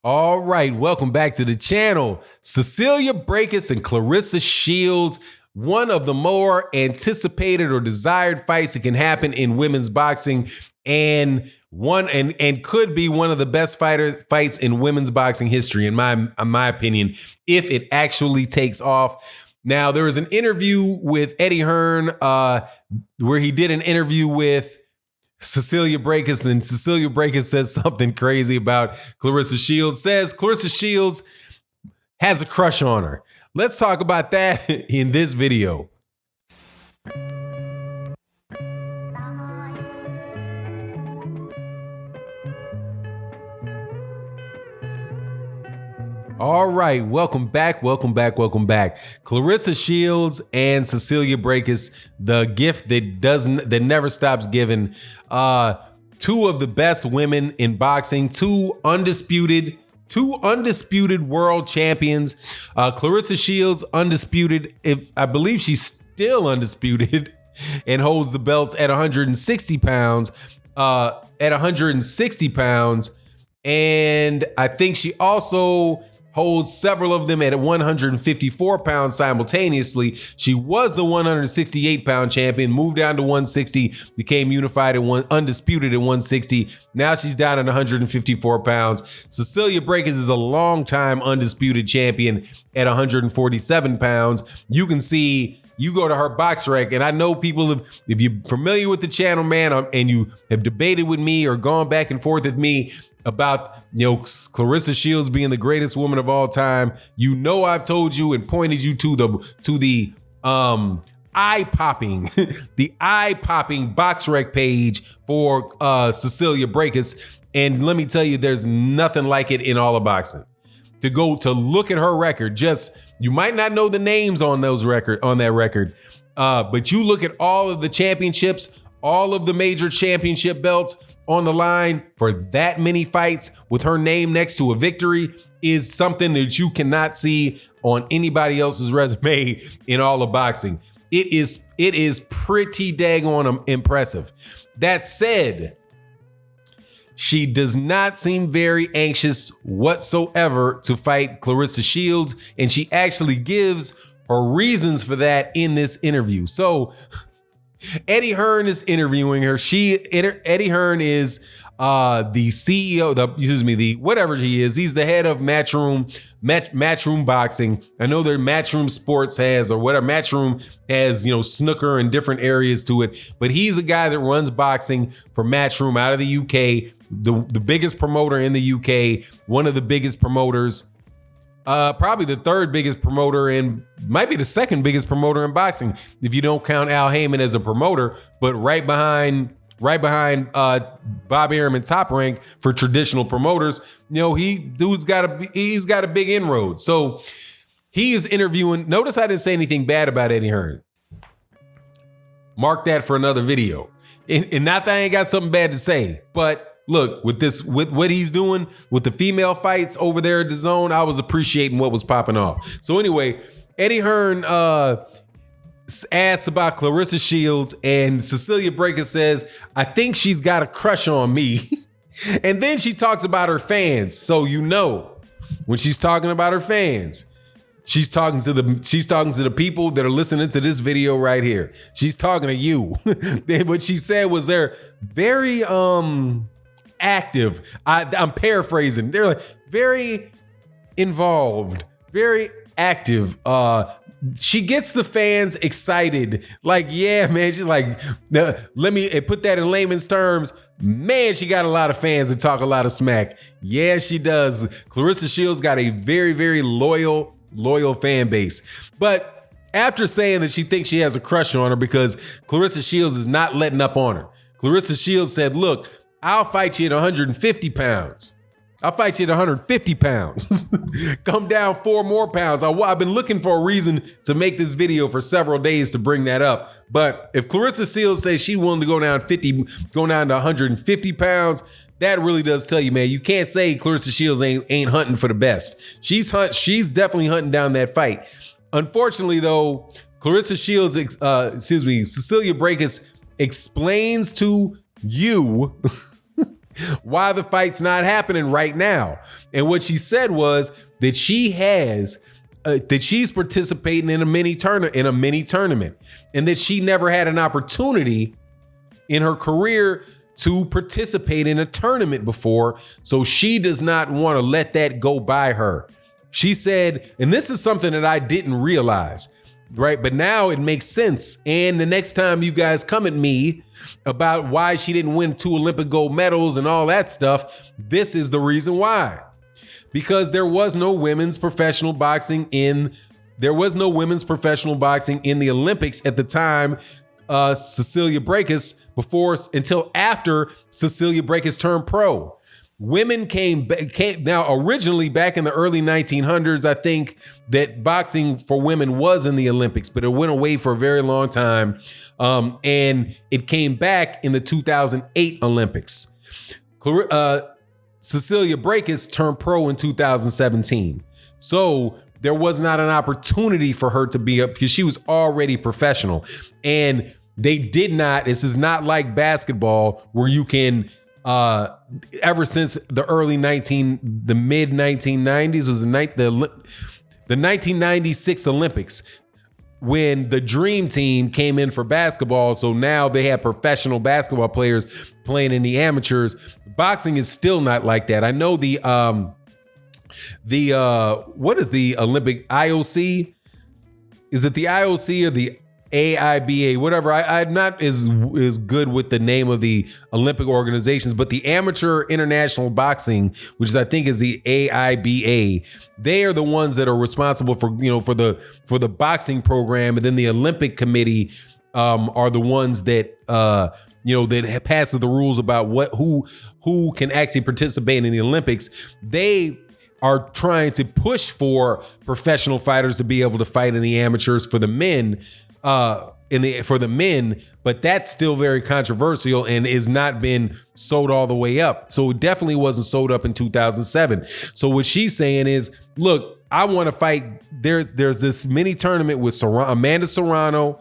All right, welcome back to the channel. Cecelia Braekus and Clarissa Sheilds, one of the more anticipated or desired fights that can happen in women's boxing, and could be one of the best fights in women's boxing history, in my opinion, if it actually takes off. Now, there was an interview with Eddie Hearn where he did an interview with Cecelia Braekus, and Cecelia Braekus says something crazy about Clarissa Sheilds. Says Clarissa Sheilds has a crush on her. Let's talk about that in this video. All right, welcome back. Clarissa Sheilds and Cecelia Braekus, the gift that never stops giving. Two of the best women in boxing, two undisputed world champions. Clarissa Sheilds undisputed, I believe she's still undisputed, and holds the belts at 160 pounds. And I think she also holds several of them at 154 pounds simultaneously. She was the 168 pound champion, moved down to 160, became unified and undisputed at 160. Now she's down at 154 pounds. Cecelia Braekus is a longtime undisputed champion at 147 pounds. You can see, you go to her box rec, and I know people, if you're familiar with the channel, man, and you have debated with me or gone back and forth with me about, Clarissa Sheilds being the greatest woman of all time, I've told you and pointed you to the eye-popping box rec page for Cecelia Braekus, and let me tell you, there's nothing like it in all of boxing. To look at her record, you might not know the names on that record, but you look at all of the championships, all of the major championship belts on the line for that many fights with her name next to a victory is something that you cannot see on anybody else's resume in all of boxing. It is pretty daggone impressive. That said, she does not seem very anxious whatsoever to fight Clarissa Sheilds, and she actually gives her reasons for that in this interview. So Eddie Hearn is interviewing her. Eddie Hearn is the CEO, whatever he is. He's the head of Matchroom Boxing. I know that Matchroom Sports has, or whatever, Matchroom has, snooker and different areas to it. But he's the guy that runs boxing for Matchroom out of the UK, the biggest promoter in the UK, one of the biggest promoters. Probably the third biggest promoter, and might be the second biggest promoter in boxing if you don't count Al Heyman as a promoter, but right behind Bob Arum and Top Rank for traditional promoters. He's got a big inroad. So he is interviewing. Notice I didn't say anything bad about Eddie Hearn. Mark that for another video. And not that I ain't got something bad to say, but look, with what he's doing with the female fights over there at the Zone, I was appreciating what was popping off. So anyway, Eddie Hearn asked about Clarissa Sheilds, and Cecelia Braekus says, I think she's got a crush on me. And then she talks about her fans. So when she's talking about her fans, she's talking to the people that are listening to this video right here. She's talking to you. What she said was they're very active. I'm paraphrasing. They're like very involved, very active. She gets the fans excited. Like, yeah, man. She's like, let me put that in layman's terms. Man, she got a lot of fans that talk a lot of smack. Yeah, she does. Clarissa Sheilds got a very, very loyal fan base. But after saying that she thinks she has a crush on her because Clarissa Sheilds is not letting up on her, Clarissa Sheilds said, look, I'll fight you at 150 pounds. I'll fight you at 150 pounds. Come down 4 more pounds. I've been looking for a reason to make this video for several days to bring that up. But if Clarissa Sheilds says she's willing to go down to 150 pounds, that really does tell you, man, you can't say Clarissa Sheilds ain't hunting for the best. She's definitely hunting down that fight. Unfortunately, though, Cecelia Braekus explains to you why the fight's not happening right now. And what she said was that she's participating in a mini tournament, and that she never had an opportunity in her career to participate in a tournament before, so she does not want to let that go by her. She said, and this is something that I didn't realize, right? But now it makes sense. And the next time you guys come at me about why she didn't win 2 Olympic gold medals and all that stuff, this is the reason why. Because there was no women's professional boxing in the Olympics at the time Cecelia Braekus until after Cecelia Braekus turned pro. Women came now originally back in the early 1900s. I think that boxing for women was in the Olympics, but it went away for a very long time. And it came back in the 2008 Olympics. Cecelia Braekus turned pro in 2017. So there was not an opportunity for her to be up because she was already professional. And they did not, this is not like basketball where you can, ever since the mid 1990s was the 1996 Olympics when the Dream Team came in for basketball. So now they have professional basketball players playing in the amateurs. Boxing is still not like that. I know what is the Olympic IOC? Is it the IOC or the AIBA, whatever. I'm not as good with the name of the Olympic organizations, but the Amateur International Boxing, which is I think is the AIBA, they are the ones that are responsible for for the boxing program, and then the Olympic Committee are the ones that that passes the rules about who can actually participate in the Olympics. They are trying to push for professional fighters to be able to fight in the amateurs for the men. But that's still very controversial and is not been sold all the way up. So it definitely wasn't sold up in 2007. So what she's saying is, look, I want to fight. There's this mini tournament with Amanda Serrano,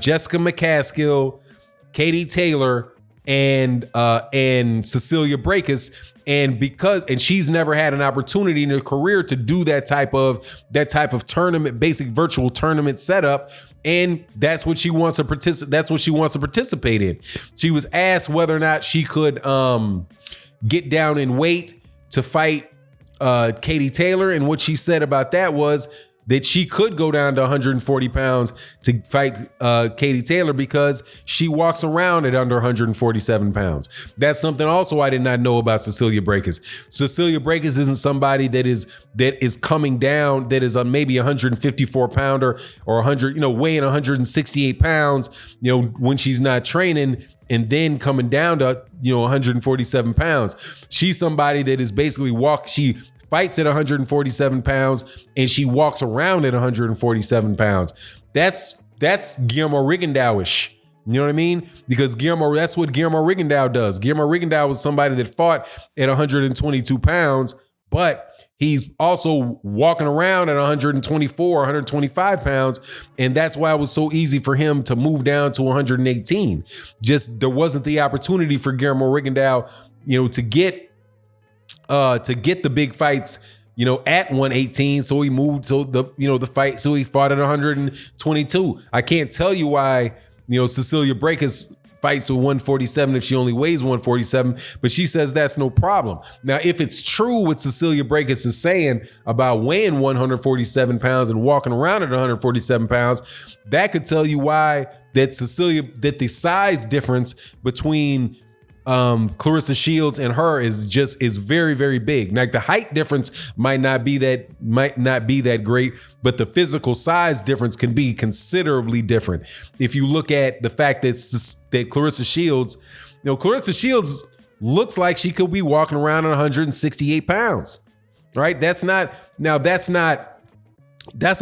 Jessica McCaskill, Katie Taylor, and Cecelia Braekus. And she's never had an opportunity in her career to do that type of tournament, basic virtual tournament setup. And that's what she wants to participate in. She was asked whether or not she could get down in weight to fight Katie Taylor. And what she said about that was that she could go down to 140 pounds to fight Katie Taylor because she walks around at under 147 pounds. That's something also I did not know about Cecelia Braekus. Cecelia Braekus isn't somebody that is coming down, that is maybe 154 pounder or 100, weighing 168 pounds, when she's not training, and then coming down to 147 pounds. She's somebody that is basically she fights at 147 pounds and she walks around at 147 pounds. That's Guillermo Rigondeaux-ish. You know what I mean? Because that's what Guillermo Rigondeaux does. Guillermo Rigondeaux was somebody that fought at 122 pounds, but he's also walking around at 124, 125 pounds. And that's why it was so easy for him to move down to 118. Just there wasn't the opportunity for Guillermo Rigondeaux, to get the big fights, at 118. So he moved to the fight. So he fought at 122. I can't tell you why, Cecelia Braekus fights with 147 if she only weighs 147, but she says that's no problem. Now, if it's true what Cecelia Braekus is saying about weighing 147 pounds and walking around at 147 pounds, that could tell you why that the size difference between Clarissa Sheilds and her is very, very big. Like the height difference might not be that great, but the physical size difference can be considerably different. If you look at the fact that Clarissa Sheilds, Clarissa Sheilds looks like she could be walking around at 168 pounds, right? That's a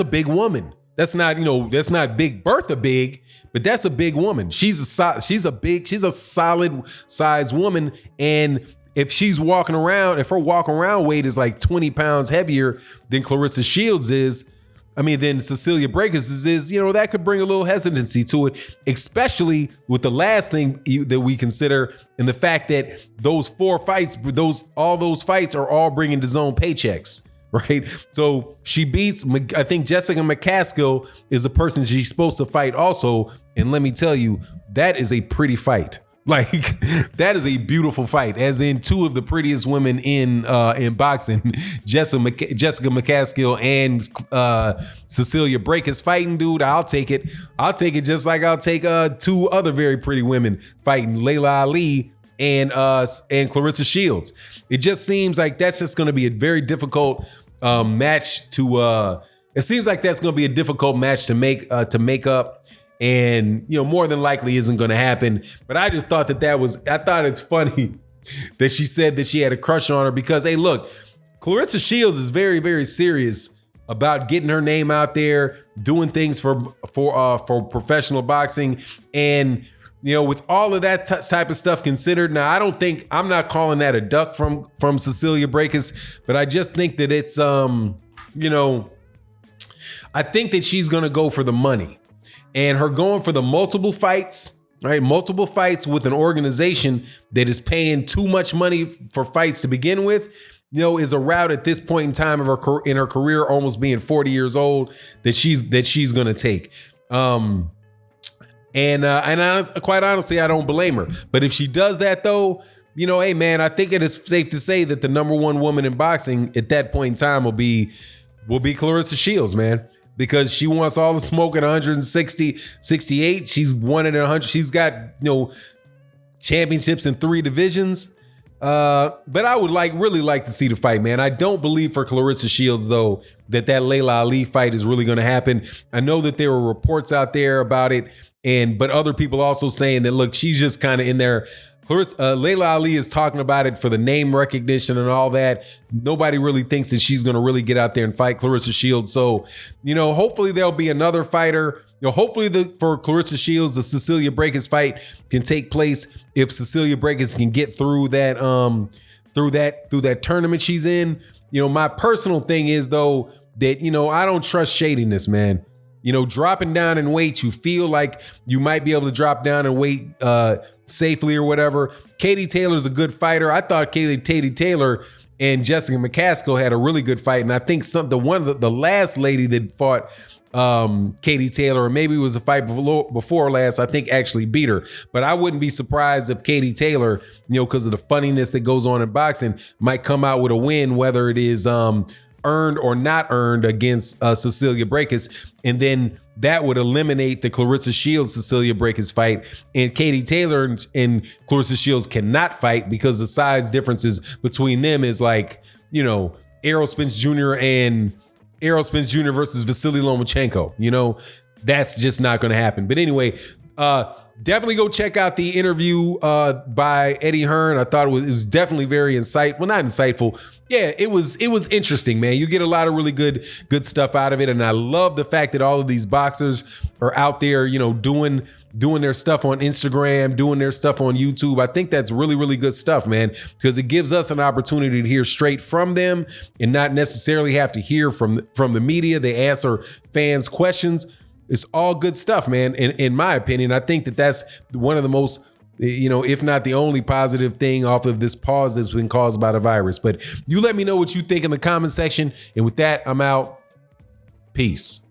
big woman. That's not Big Bertha big, but that's a big woman. She's a solid size woman. And if her walking around weight is like 20 pounds heavier than Clarissa Sheilds is, than Cecelia Braekus is, that could bring a little hesitancy to it, especially with the last thing that we consider and the fact that those 4 fights, all those fights are all bringing DAZN paychecks, right? So she beats, I think Jessica McCaskill is a person she's supposed to fight also. And let me tell you, that is a pretty fight. Like, that is a beautiful fight, as in 2 of the prettiest women in boxing, Jessica McCaskill and Cecelia Braekus fighting, dude. I'll take it. I'll take it just like I'll take 2 other very pretty women fighting, Layla Ali and Clarissa Sheilds. It just seems like that's just going to be a very difficult match to. It seems like that's going to be a difficult match to make up. And, more than likely isn't going to happen. But I just thought I thought it's funny that she said that she had a crush on her because, hey, look, Clarissa Sheilds is very, very serious about getting her name out there, doing things for professional boxing. And, with all of that type of stuff considered, now, I'm not calling that a duck from Cecelia Braekus, but I just think that it's, I think that she's going to go for the money. And her going for the multiple fights, right? Multiple fights with an organization that is paying too much money for fights to begin with, is a route at this point in time of in her career, almost being 40 years old, that she's going to take. And quite honestly, I don't blame her. But if she does that, though, hey man, I think it is safe to say that the number 1 woman in boxing at that point in time will be Clarissa Sheilds, man. Because she wants all the smoke at 160, 68. She's won it at 100. She's got, championships in 3 divisions. But I would really like to see the fight, man. I don't believe for Clarissa Sheilds, though, that Layla Ali fight is really going to happen. I know that there were reports out there about it, but other people also saying that, look, she's just kind of in there. Layla Ali is talking about it for the name recognition and all that. Nobody really thinks that she's going to really get out there and fight Clarissa Shields. So, hopefully there'll be another fighter. Hopefully for Clarissa Shields, the Cecelia Braekus fight can take place if Cecelia Braekus can get through that tournament she's in. My personal thing is, though, that I don't trust shadiness, man. Dropping down in weight, you feel like you might be able to drop down in weight safely or whatever. Katie Taylor's a good fighter. I thought Katie Taylor and Jessica McCaskill had a really good fight. And I think the last lady that fought Katie Taylor, or maybe it was a fight before last, I think actually beat her. But I wouldn't be surprised if Katie Taylor, because of the funniness that goes on in boxing, might come out with a win, whether it is earned or not earned against Cecelia Braekus, and then that would eliminate the Clarissa Shields Cecelia Braekus fight. And Katie Taylor and Clarissa Shields cannot fight because the size differences between them is like, Errol Spence Jr. versus Vasily Lomachenko. That's just not going to happen. But anyway, definitely go check out the interview by Eddie Hearn. I thought it was definitely very insightful. Well, not insightful. Yeah, it was interesting, man. You get a lot of really good stuff out of it. And I love the fact that all of these boxers are out there, doing their stuff on Instagram, doing their stuff on YouTube. I think that's really, really good stuff, man, because it gives us an opportunity to hear straight from them and not necessarily have to hear from the media. They answer fans' questions. It's all good stuff, man. In my opinion, I think that that's one of the most, if not the only positive thing off of this pause that's been caused by the virus. But you let me know what you think in the comment section. And with that, I'm out. Peace.